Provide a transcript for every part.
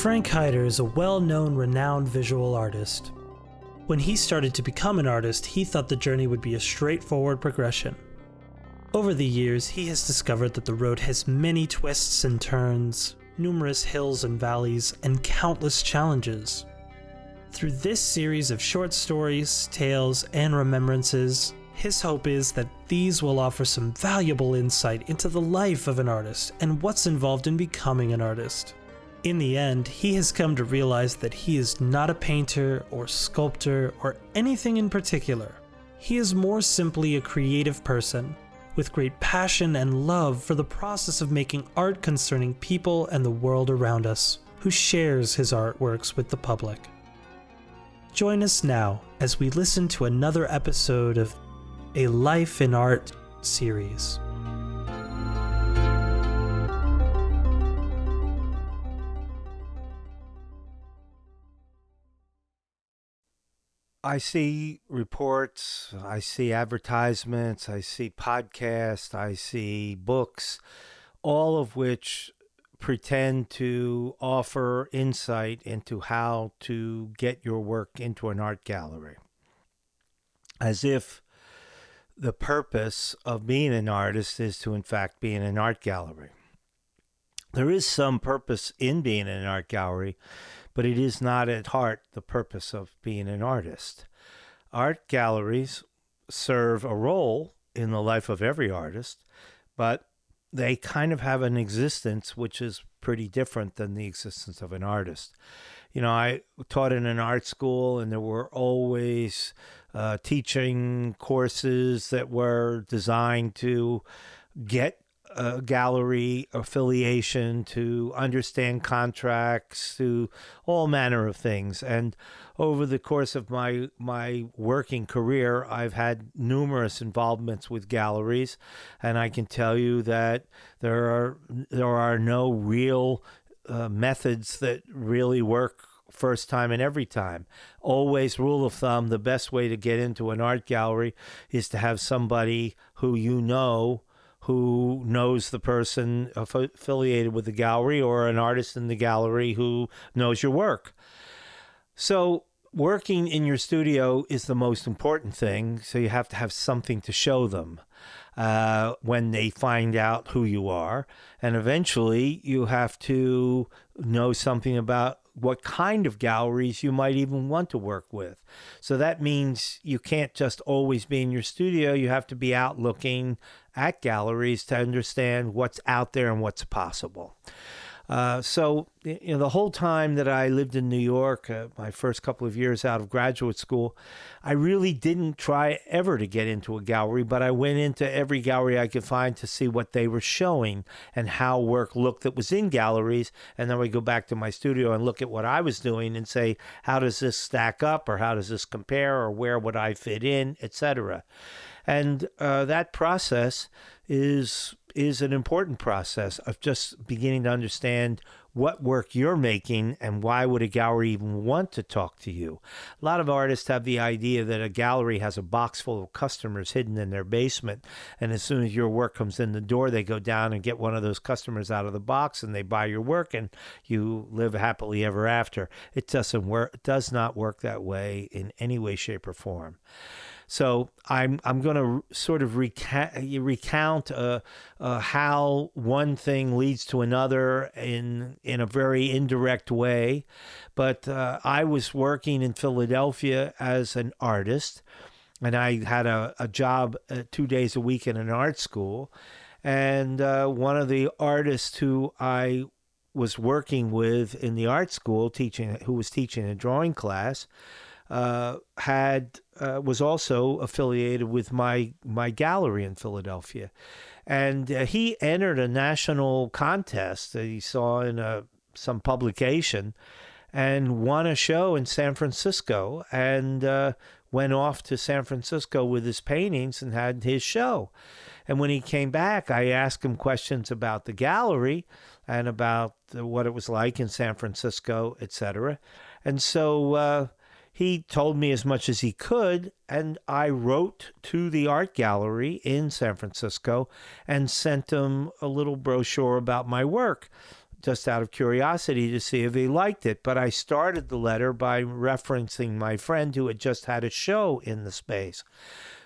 Frank Hyder is a well-known, renowned visual artist. When he started to become an artist, he thought the journey would be a straightforward progression. Over the years, he has discovered that the road has many twists and turns, numerous hills and valleys, and countless challenges. Through this series of short stories, tales, and remembrances, his hope is that these will offer some valuable insight into the life of an artist and what's involved in becoming an artist. In the end, he has come to realize that he is not a painter or sculptor or anything in particular. He is more simply a creative person with great passion and love for the process of making art concerning people and the world around us, who shares his artworks with the public. Join us now as we listen to another episode of A Life in Art series. I see reports, I see advertisements, I see podcasts, I see books, all of which pretend to offer insight into how to get your work into an art gallery. As if the purpose of being an artist is to, in fact, be in an art gallery. There is some purpose in being in an art gallery, but it is not at heart the purpose of being an artist. Art galleries serve a role in the life of every artist, but they kind of have an existence which is pretty different than the existence of an artist. You know, I taught in an art school, and there were always teaching courses that were designed to get a gallery affiliation, to understand contracts, to all manner of things. And over the course of my working career, I've had numerous involvements with galleries, and I can tell you that there are no real methods that really work first time and every time. Always, rule of thumb, the best way to get into an art gallery is to have somebody who who knows the person affiliated with the gallery, or an artist in the gallery who knows your work. So working in your studio is the most important thing, so you have to have something to show them when they find out who you are. And eventually you have to know something about what kind of galleries you might even want to work with. So that means you can't just always be in your studio. You have to be out looking at galleries to understand what's out there and what's possible. So the whole time that I lived in New York, my first couple of years out of graduate school, I really didn't try ever to get into a gallery, but I went into every gallery I could find to see what they were showing and how work looked that was in galleries. And then we go back to my studio and look at what I was doing and say, how does this stack up, or how does this compare, or where would I fit in, etc. And that process is an important process of just beginning to understand what work you're making and why would a gallery even want to talk to you. A lot of artists have the idea that a gallery has a box full of customers hidden in their basement, and as soon as your work comes in the door, they go down and get one of those customers out of the box and they buy your work and you live happily ever after. It doesn't work. It does not work that way in any way, shape, or form. So I'm going to sort of recount how one thing leads to another in a very indirect way. But I was working in Philadelphia as an artist, and I had a job 2 days a week in an art school. And one of the artists who I was working with in the art school, who was teaching a drawing class, was also affiliated with my gallery in Philadelphia. And he entered a national contest that he saw in some publication and won a show in San Francisco, and went off to San Francisco with his paintings and had his show. And when he came back, I asked him questions about the gallery and about what it was like in San Francisco, etc. And so he told me as much as he could, and I wrote to the art gallery in San Francisco and sent them a little brochure about my work. just out of curiosity to see if he liked it. But I started the letter by referencing my friend who had just had a show in the space.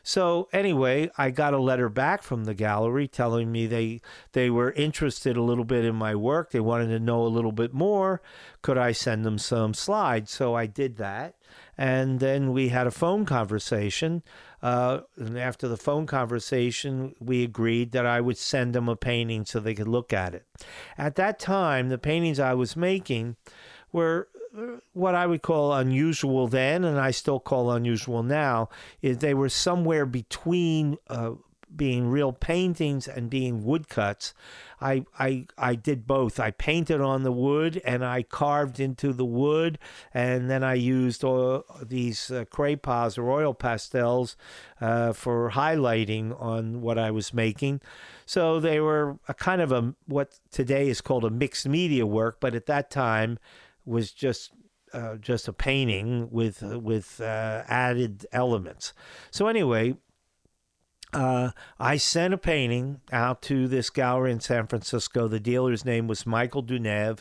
So anyway, I got a letter back from the gallery telling me they were interested a little bit in my work. They wanted to know a little bit more. Could I send them some slides? So I did that. And then we had a phone conversation. And after the phone conversation, we agreed that I would send them a painting so they could look at it. At that time, the paintings I was making were what I would call unusual then, and I still call unusual now, is they were somewhere between being real paintings and being woodcuts. I did both. I painted on the wood and I carved into the wood, and then I used these crayons or oil pastels for highlighting on what I was making. So they were a kind of what today is called a mixed media work, but at that time was just a painting with added elements. So anyway, I sent a painting out to this gallery in San Francisco. The dealer's name was Michael Dunev,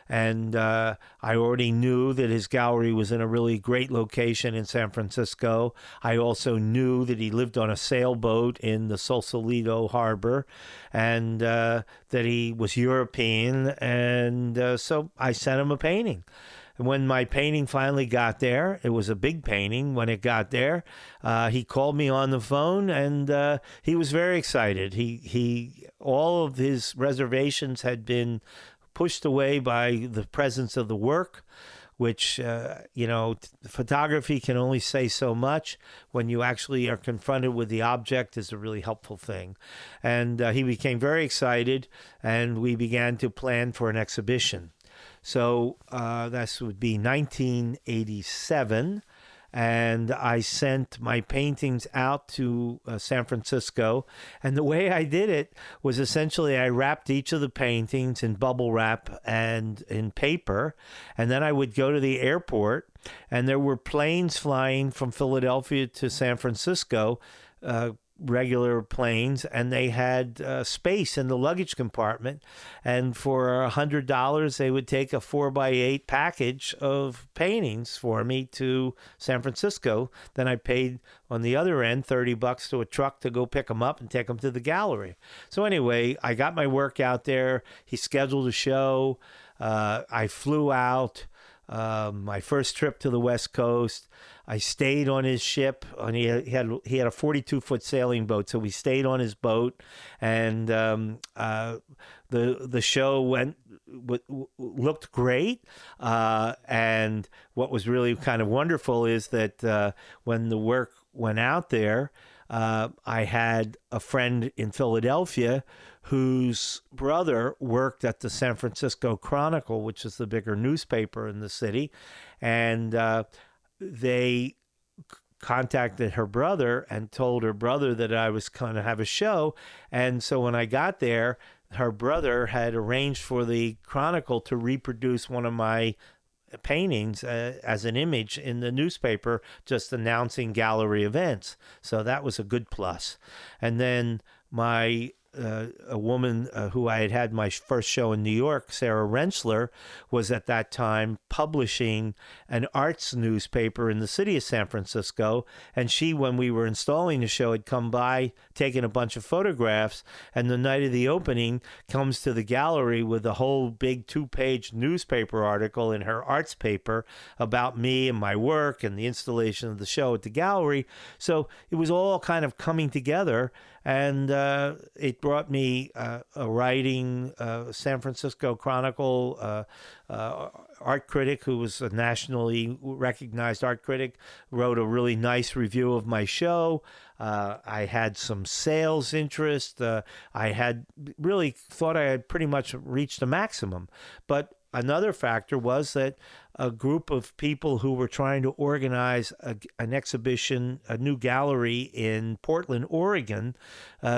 and I already knew that his gallery was in a really great location in San Francisco. I also knew that he lived on a sailboat in the Sausalito harbor, and that he was European, and so I sent him a painting. And when my painting finally got there, it was a big painting. When it got there, he called me on the phone, and he was very excited. He all of his reservations had been pushed away by the presence of the work, which, photography can only say so much. When you actually are confronted with the object is a really helpful thing. And he became very excited, and we began to plan for an exhibition. So this would be 1987. And I sent my paintings out to San Francisco. And the way I did it was essentially I wrapped each of the paintings in bubble wrap and in paper. And then I would go to the airport, and there were planes flying from Philadelphia to San Francisco, regular planes, and they had space in the luggage compartment, and for $100 they would take a 4x8 package of paintings for me to San Francisco. Then I paid on the other end $30 to a truck to go pick them up and take them to the gallery. So anyway, I got my work out there. He scheduled a show. I flew out. My first trip to the West Coast, I stayed on his ship. And he had a 42-foot sailing boat, so we stayed on his boat, and the show looked great. And what was really kind of wonderful is that when the work went out there, I had a friend in Philadelphia whose brother worked at the San Francisco Chronicle, which is the bigger newspaper in the city. And they contacted her brother and told her brother that I was going to have a show. And so when I got there, her brother had arranged for the Chronicle to reproduce one of my paintings as an image in the newspaper, just announcing gallery events. So that was a good plus. And then a woman who I had my first show in New York, Sarah Rensler, was at that time publishing an arts newspaper in the city of San Francisco. And she, when we were installing the show, had come by, taken a bunch of photographs, and the night of the opening comes to the gallery with a whole big 2-page newspaper article in her arts paper about me and my work and the installation of the show at the gallery. So it was all kind of coming together. And it brought me a writing San Francisco Chronicle art critic who was a nationally recognized art critic, wrote a really nice review of my show. I had some sales interest. I had really thought I had pretty much reached a maximum. But another factor was that a group of people who were trying to organize an exhibition, a new gallery in Portland, Oregon,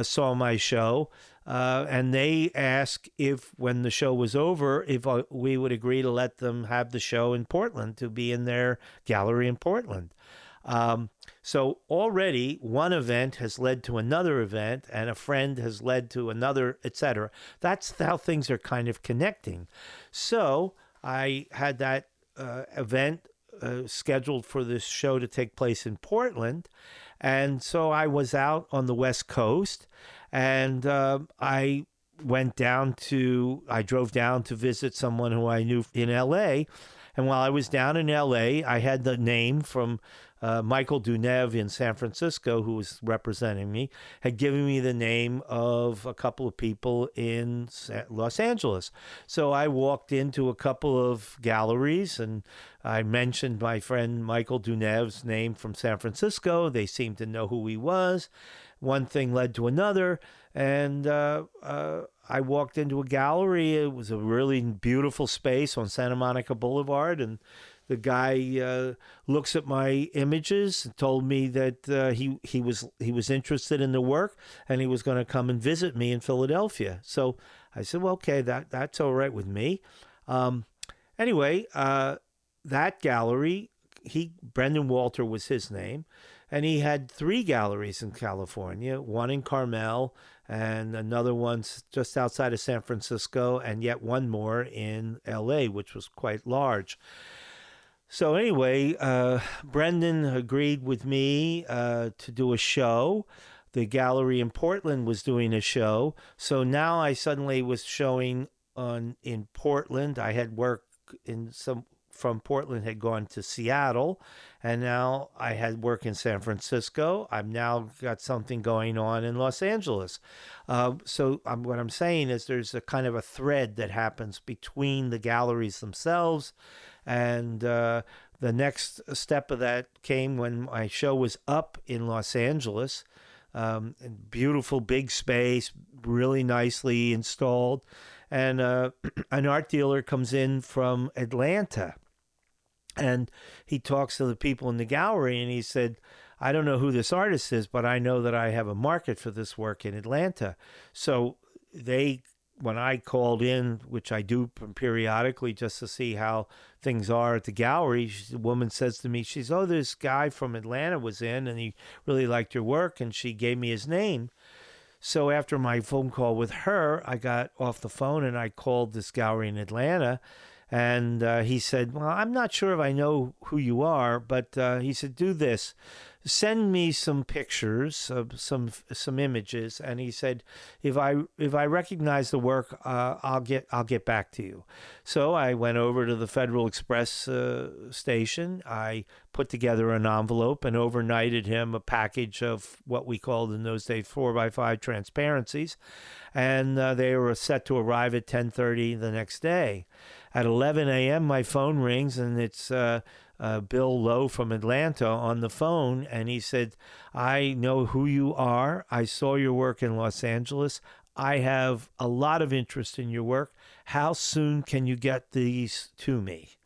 saw my show, and they asked if, when the show was over, if we would agree to let them have the show in Portland, to be in their gallery in Portland. So already one event has led to another event, and a friend has led to another, etc. That's how things are kind of connecting. So I had that event scheduled for this show to take place in Portland. And so I was out on the West Coast, and I drove down to visit someone who I knew in LA. And while I was down in LA, I had the name from Michael Dunev in San Francisco, who was representing me, had given me the name of a couple of people in Los Angeles. So I walked into a couple of galleries and I mentioned my friend Michael Dunev's name from San Francisco. They seemed to know who he was. One thing led to another, and I walked into a gallery. It was a really beautiful space on Santa Monica Boulevard, and the guy looks at my images and told me that he was interested in the work, and he was going to come and visit me in Philadelphia. So I said, well, okay, that's all right with me. Anyway, that gallery, Brendan Walter was his name, and he had 3 galleries in California, one in Carmel and another one just outside of San Francisco, and yet one more in LA, which was quite large. So anyway, Brendan agreed with me to do a show. The gallery in Portland was doing a show. So now I suddenly was showing in Portland. I had work from Portland had gone to Seattle, and now I had work in San Francisco. I've now got something going on in Los Angeles. What I'm saying is there's a kind of a thread that happens between the galleries themselves, and the next step of that came when my show was up in Los Angeles. Beautiful big space, really nicely installed, and an art dealer comes in from Atlanta. And he talks to the people in the gallery, and he said, I don't know who this artist is, but I know that I have a market for this work in Atlanta. So when I called in, which I do periodically just to see how things are at the gallery, the woman says to me, this guy from Atlanta was in, and he really liked your work, and she gave me his name. So after my phone call with her, I got off the phone, and I called this gallery in Atlanta. And he said, well, I'm not sure if I know who you are, but he said, do this. Send me some pictures of some images. And he said, if I recognize the work, I'll get back to you. So I went over to the Federal Express station. I put together an envelope and overnighted him a package of what we called in those days 4x5 transparencies. And they were set to arrive at 10:30 the next day. At 11 a.m., my phone rings, and it's Bill Lowe from Atlanta on the phone, and he said, I know who you are. I saw your work in Los Angeles. I have a lot of interest in your work. How soon can you get these to me?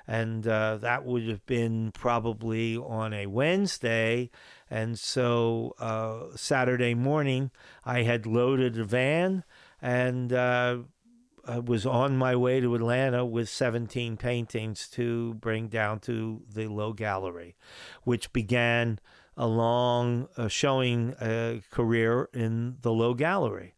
And that would have been probably on a Wednesday. And so Saturday morning, I had loaded a van and I was on my way to Atlanta with 17 paintings to bring down to the Lowe Gallery, which began a long showing career in the Lowe Gallery.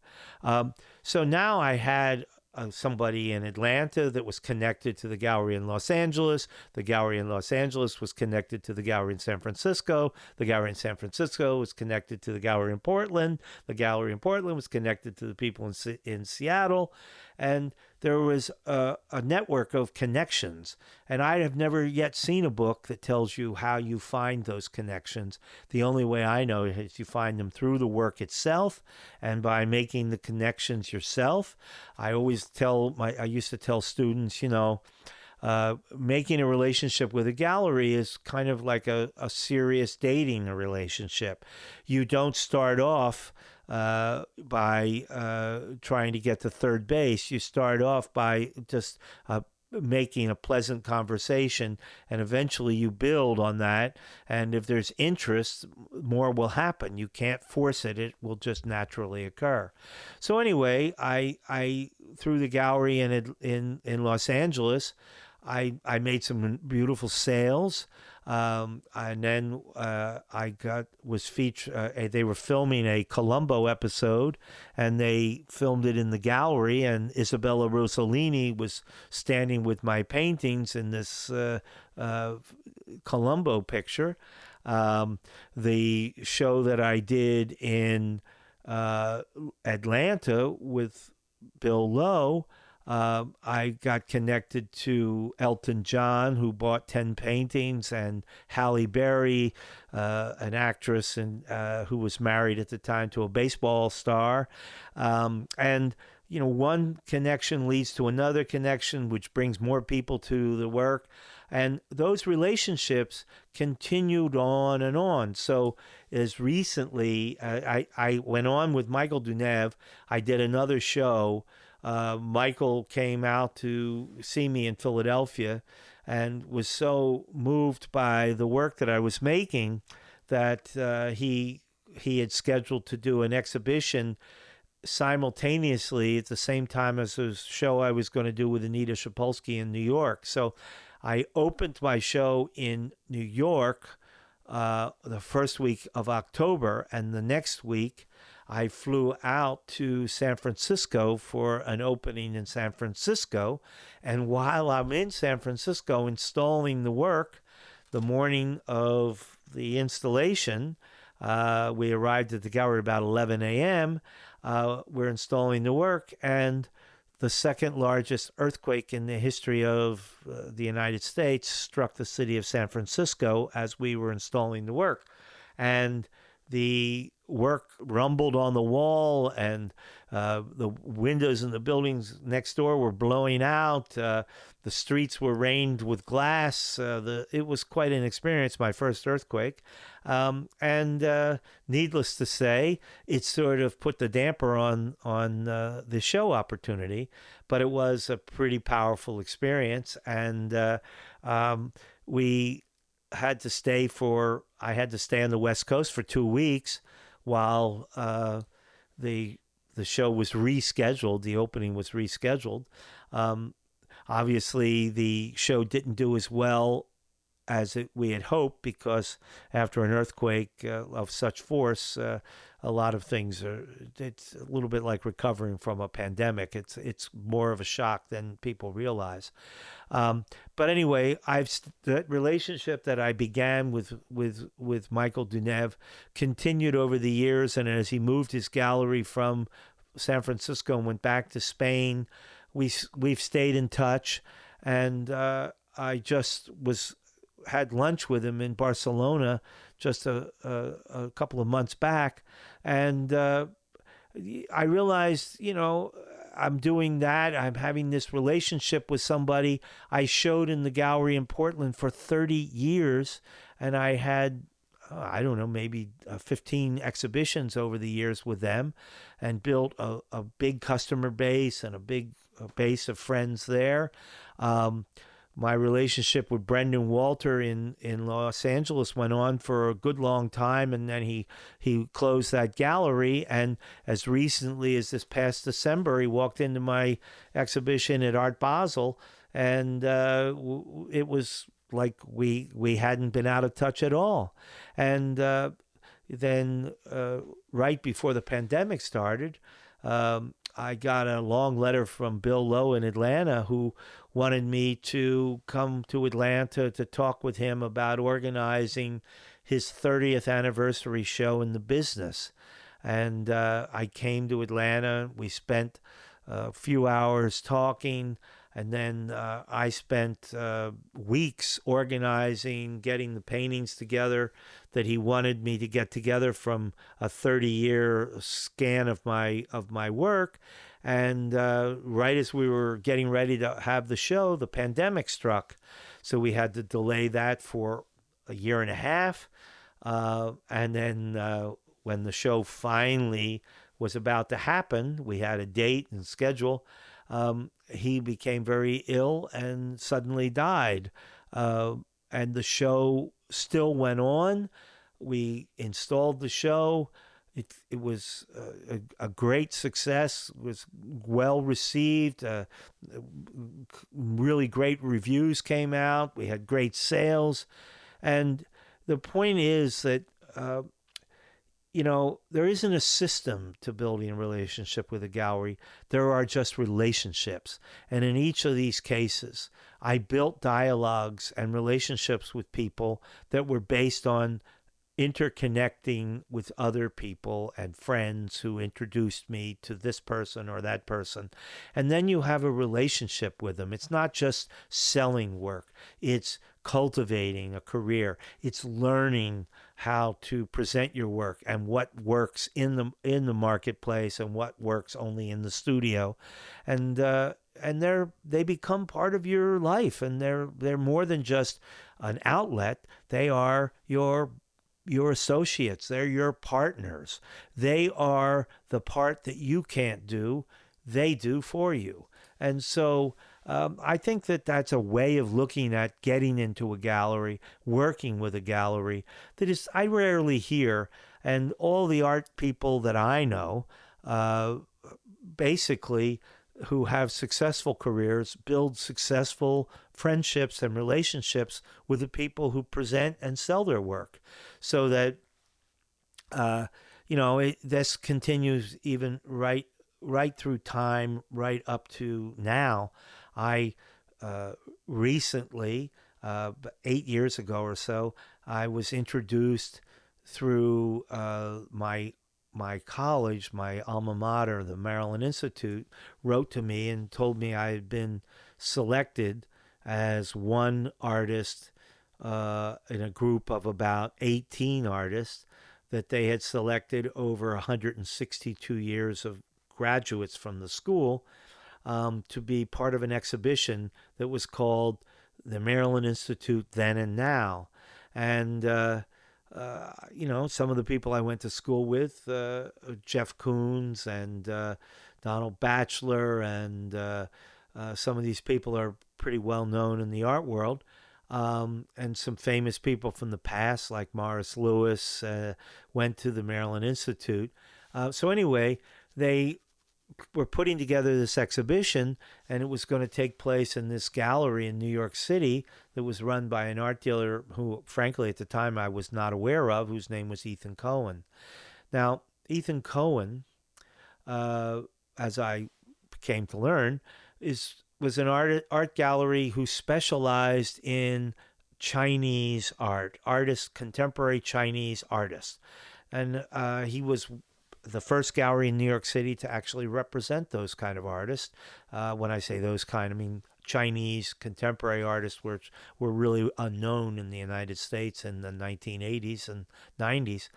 So now I had somebody in Atlanta that was connected to the gallery in Los Angeles. The gallery in Los Angeles was connected to the gallery in San Francisco. The gallery in San Francisco was connected to the gallery in Portland. The gallery in Portland was connected to the people in Seattle. And there was a network of connections. And I have never yet seen a book that tells you how you find those connections. The only way I know is you find them through the work itself and by making the connections yourself. I used to tell students, making a relationship with a gallery is kind of like a serious dating relationship. You don't start off by trying to get to third base. You start off by just making a pleasant conversation, and eventually you build on that. And if there's interest, more will happen. You can't force it. It will just naturally occur. So anyway, I through the gallery in Los Angeles, I made some beautiful sales. And then I was featured. They were filming a Columbo episode, and they filmed it in the gallery. And Isabella Rossellini was standing with my paintings in this Columbo picture. The show that I did in Atlanta with Bill Lowe, I got connected to Elton John, who bought 10 paintings, and Halle Berry, an actress and who was married at the time to a baseball star. And one connection leads to another connection, which brings more people to the work. And those relationships continued on and on. So as recently, I went on with Michael Dunev. I did another show. Michael came out to see me in Philadelphia and was so moved by the work that I was making that he had scheduled to do an exhibition simultaneously at the same time as the show I was going to do with Anita Shapolsky in New York. So I opened my show in New York the first week of October, and the next week I flew out to San Francisco for an opening in San Francisco. And while I'm in San Francisco installing the work, the morning of the installation, we arrived at the gallery about 11 a.m. We're installing the work, and the second largest earthquake in the history of the United States struck the city of San Francisco as we were installing the work. And the work rumbled on the wall, and the windows in the buildings next door were blowing out. The streets were rained with glass. It was quite an experience, my first earthquake. And needless to say, it sort of put the damper on the show opportunity, but it was a pretty powerful experience. And I had to stay on the West Coast for 2 weeks while the show was rescheduled. The opening was rescheduled. Obviously, the show didn't do as well as we had hoped, because after an earthquake of such force, a lot of things it's a little bit like recovering from a pandemic. It's more of a shock than people realize. But anyway, that relationship that I began with Michael Dunev continued over the years, and as he moved his gallery from San Francisco and went back to Spain, we've stayed in touch. And I just had lunch with him in Barcelona just a couple of months back, and I realized, I'm doing that. I'm having this relationship with somebody I showed in the gallery in Portland for 30 years, and I had, I don't know, maybe 15 exhibitions over the years with them, and built a big customer base and a big base of friends there. My relationship with Brendan Walter in Los Angeles went on for a good long time, and then he closed that gallery. And as recently as this past December, he walked into my exhibition at Art Basel, and it was like we hadn't been out of touch at all. And then right before the pandemic started, I got a long letter from Bill Lowe in Atlanta, who wanted me to come to Atlanta to talk with him about organizing his 30th anniversary show in the business. And I came to Atlanta. We spent a few hours talking, and then I spent weeks organizing, getting the paintings together that he wanted me to get together from a 30-year scan of my work. And right as we were getting ready to have the show, the pandemic struck. So we had to delay that for a year and a half. And then when the show finally was about to happen, we had a date and schedule. He became very ill and suddenly died. And the show still went on. We installed the show. It was a great success. It was well received. Really great reviews came out. We had great sales. And the point is that, there isn't a system to building a relationship with a gallery. There are just relationships. And in each of these cases, I built dialogues and relationships with people that were based on interconnecting with other people and friends who introduced me to this person or that person. And then you have a relationship with them. It's not just selling work, it's cultivating a career, it's learning how to present your work and what works in the marketplace and what works only in the studio. And they become part of your life, and they're more than just an outlet. They are your associates, they're your partners. They are the part that you can't do, they do for you. And so I think that that's a way of looking at getting into a gallery, working with a gallery that is I rarely hear. And all the art people that I know, basically, who have successful careers, build successful friendships and relationships with the people who present and sell their work, so that this continues even right through time, right up to now. I recently, 8 years ago or so, I was introduced through my college, my alma mater, the Maryland Institute, wrote to me and told me I had been selected as one artist in a group of about 18 artists that they had selected over 162 years of graduates from the school, to be part of an exhibition that was called the Maryland Institute Then and Now. And some of the people I went to school with, Jeff Koons and Donald Batchelor, and some of these people are pretty well known in the art world. And some famous people from the past, like Morris Lewis, went to the Maryland Institute. So anyway, they were putting together this exhibition, and it was going to take place in this gallery in New York City that was run by an art dealer who, frankly, at the time I was not aware of, whose name was Ethan Cohen. Now, Ethan Cohen, as I came to learn, was an art gallery who specialized in Chinese contemporary Chinese artists. And he was the first gallery in New York City to actually represent those kind of artists. When I say those kind, I mean Chinese contemporary artists, which were really unknown in the United States in the 1980s and 90s.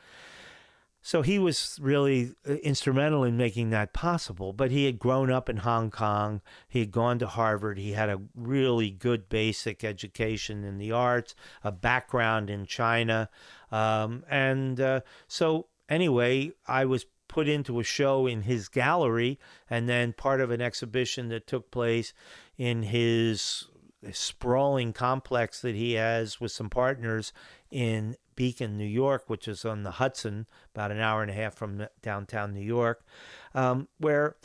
So he was really instrumental in making that possible. But he had grown up in Hong Kong. He had gone to Harvard. He had a really good basic education in the arts, a background in China. So anyway, I was put into a show in his gallery, and then part of an exhibition that took place in his sprawling complex that he has with some partners in Beacon, New York, which is on the Hudson, about an hour and a half from downtown New York, where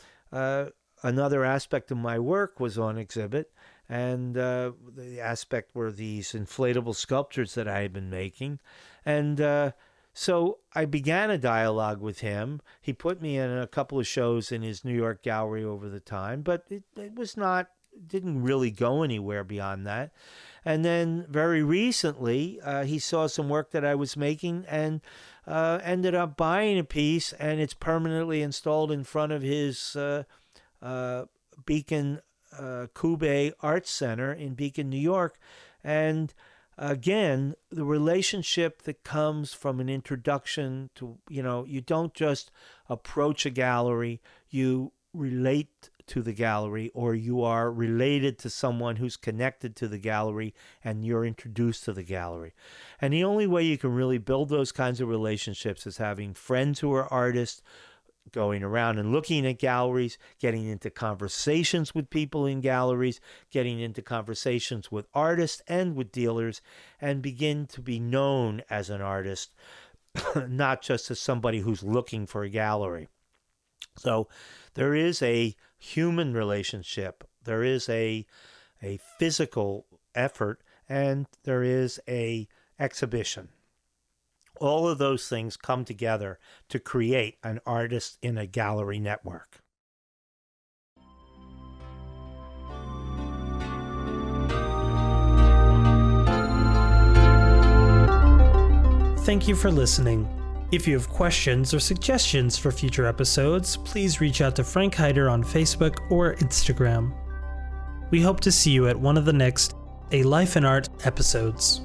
another aspect of my work was on exhibit. And the aspect were these inflatable sculptures that I had been making. And so I began a dialogue with him. He put me in a couple of shows in his New York gallery over the time, but it didn't really go anywhere beyond that. And then very recently, he saw some work that I was making and ended up buying a piece, and it's permanently installed in front of his Beacon Kube Arts Center in Beacon, New York. And again, the relationship that comes from an introduction to, you don't just approach a gallery, you relate to the gallery, or you are related to someone who's connected to the gallery and you're introduced to the gallery. And the only way you can really build those kinds of relationships is having friends who are artists, going around and looking at galleries, getting into conversations with people in galleries, getting into conversations with artists and with dealers, and begin to be known as an artist, not just as somebody who's looking for a gallery. So there is a human relationship, there is a physical effort, and there is a exhibition. All of those things come together to create an artist in a gallery network. Thank you for listening. If you have questions or suggestions for future episodes, please reach out to Frank Hyder on Facebook or Instagram. We hope to see you at one of the next A Life in Art episodes.